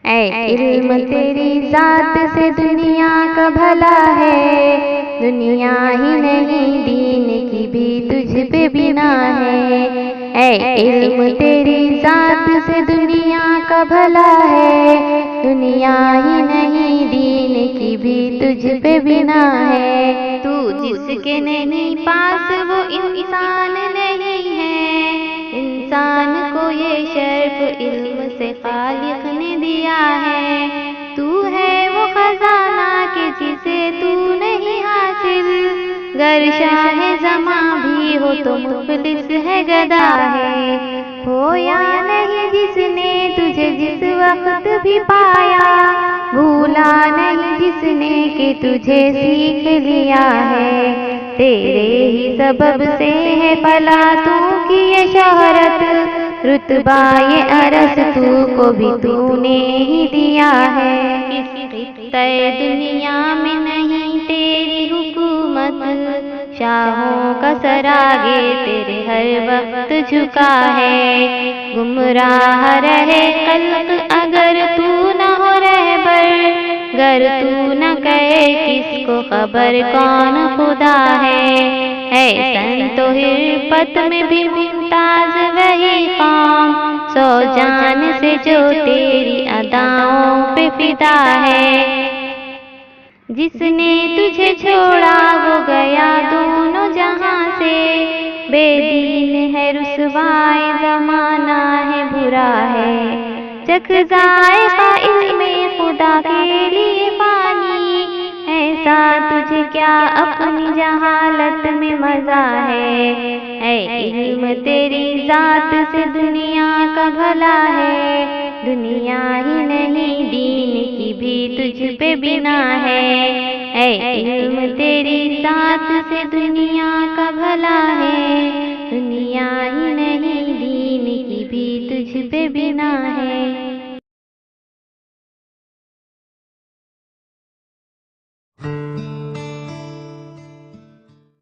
اے علم تیری ذات سے دنیا کا بھلا ہے، دنیا ہی نہیں دین کی بھی تجھ پہ بنا ہے۔ اے علم تیری ذات سے دنیا کا بھلا ہے، دنیا ہی نہیں دین کی بھی تجھ پہ بنا ہے۔ تو جس کے نہیں پاس وہ انسان نہیں ہے، انسان کو یہ شرف علم سے خالق نے دیا ہے۔ تو ہے وہ خزانہ کہ جسے تو نہیں حاصل، گر شاہ زماں بھی ہو تو مفلس ہے گدا ہے۔ ہو یا نہیں جس نے تجھے جس وقت بھی پایا، بھولا نہیں جس نے کہ تجھے سیکھ لیا ہے۔ تیرے ہی سبب سے ہے فلاح تو کی یہ شہرت، رتبہ یہ عرض تو کو بھی تو نے ہی دیا ہے۔ اس خطہ دنیا میں نہیں تیری حکومت، شاہوں کا سر آگے تیرے ہر وقت جھکا ہے۔ گمراہ رہے خلق اگر تو نہ ہو رہبر، گر تو نہ کہے کس کو خبر کون خدا ہے۔ اے سنت و حرفت میں بھی ممتاز وہی قوم، سو جان سے جو تیری اداؤں پہ فدا ہے۔ جس نے تجھے چھوڑا وہ گیا دونوں جہاں سے، بے دین ہے رسوائے زمانہ ہے برا ہے۔ چکھ ذائقہ علم خدا کے لیے فانی، ایسا تجھے کیا اپنی جہالت میں مزہ ہے۔ اے علم تیری ذات سے دنیا کا بھلا ہے، دنیا ہی نہیں دین کی بھی تجھ پہ بنا ہے۔ اے علم تیری ذات سے دنیا کا بھلا ہے، دنیا ہی نہیں دین کی بھی تجھ پہ بنا ہے۔